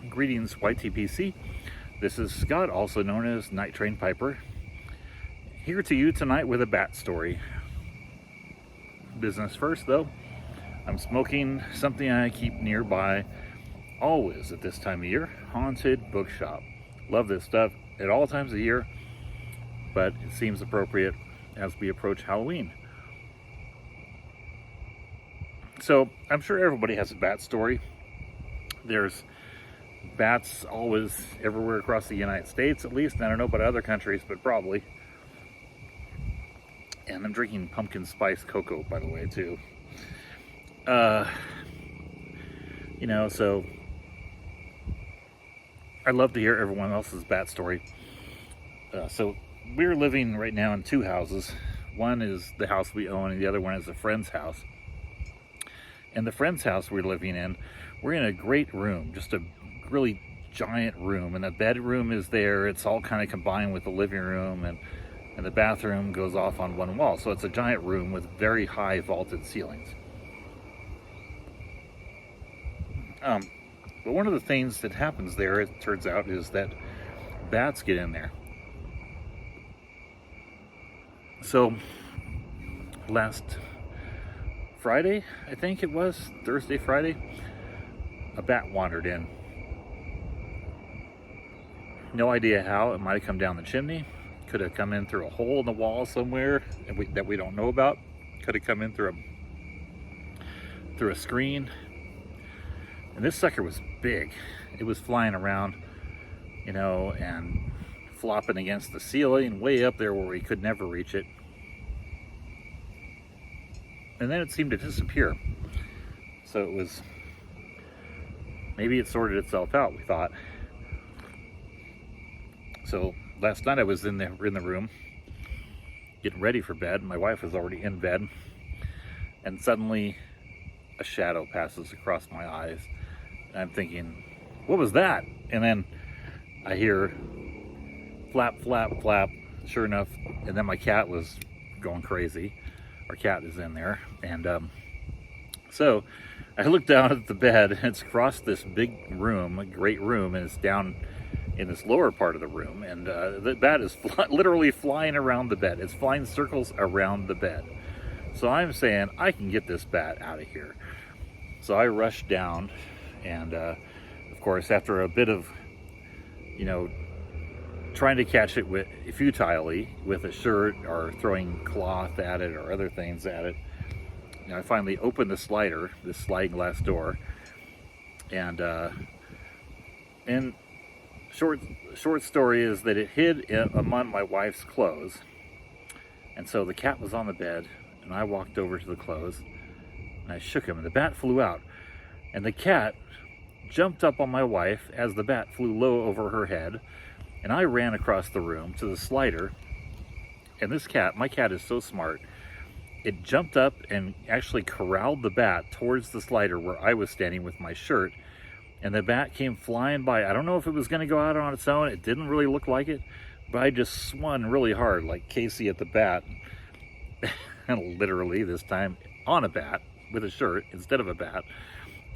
Greetings, YTPC. This is Scott, also known as Night Train Piper, here to you tonight with a bat story. Business first, though. I'm smoking something I keep nearby always at this time of year. Haunted Bookshop. Love this stuff at all times of year, but it seems appropriate as we approach Halloween. So I'm sure everybody has a bat story. There's bats always everywhere across the United States, at least. I don't know about other countries, but probably. And I'm drinking pumpkin spice cocoa, by the way, too. So I'd love to hear everyone else's bat story. So we're living right now in two houses. One is the house we own, and the other one is a friend's house. And the friend's house we're living in, we're in a great room, just a really giant room, and the bedroom is there. It's all kind of combined with the living room, and the bathroom goes off on one wall. So it's a giant room with very high vaulted ceilings. But one of the things that happens there, it turns out, is that bats get in there. So last Friday, I think it was, Thursday, Friday, a bat wandered in. No idea how. It might have come down the chimney. Could have come in through a hole in the wall somewhere that we don't know about. Could have come in through a screen. And this sucker was big. It was flying around, and flopping against the ceiling way up there where we could never reach it. And then it seemed to disappear. So it was, maybe it sorted itself out, we thought. So last night I was in the room getting ready for bed. My wife was already in bed, and suddenly a shadow passes across my eyes. And I'm thinking, what was that? And then I hear flap, flap, flap. Sure enough, and then my cat was going crazy. Our cat is in there, and so I look down at the bed, and it's across this big room, a great room, and it's down in this lower part of the room, and the bat is literally flying around the bed. It's flying circles around the bed. So I'm saying, I can get this bat out of here. So I rushed down, and of course, after a bit of, trying to catch it futilely with a shirt or throwing cloth at it or other things at it, I finally opened the slider, this sliding glass door, and short story is that it hid among my wife's clothes. And so the cat was on the bed, and I walked over to the clothes, and I shook him, and the bat flew out. And the cat jumped up on my wife as the bat flew low over her head, and I ran across the room to the slider. And my cat is so smart, it jumped up and actually corralled the bat towards the slider where I was standing with my shirt. And the bat came flying by. I don't know if it was going to go out on its own. It didn't really look like it, but I just swung really hard, like Casey at the bat. And literally this time on a bat with a shirt instead of a bat.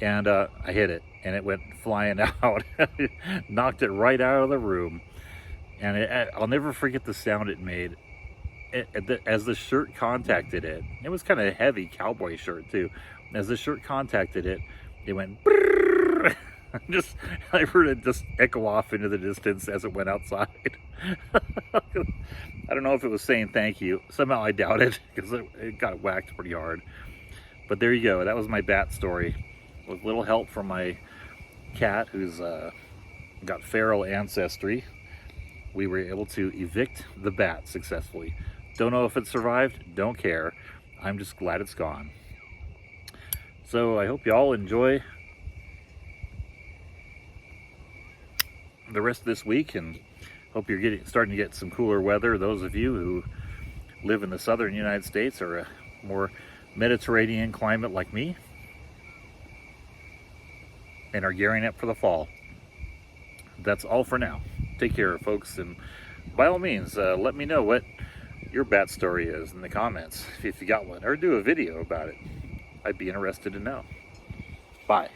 And I hit it, and it went flying out. Knocked it right out of the room. And I'll never forget the sound it made as the shirt contacted it. It was kind of a heavy cowboy shirt too. As the shirt contacted it, it went brrrr. I heard it just echo off into the distance as it went outside. I don't know if it was saying thank you. Somehow I doubt it, because it got whacked pretty hard. But there you go. That was my bat story. With little help from my cat, who's got feral ancestry, we were able to evict the bat successfully. Don't know if it survived. Don't care. I'm just glad it's gone. So I hope you all enjoy the rest of this week, and hope you're starting to get some cooler weather. Those of you who live in the southern United States or a more Mediterranean climate like me and are gearing up for the fall. That's all for now. Take care, folks, and by all means, let me know what your bat story is in the comments if you got one, or do a video about it. I'd be interested to know. Bye.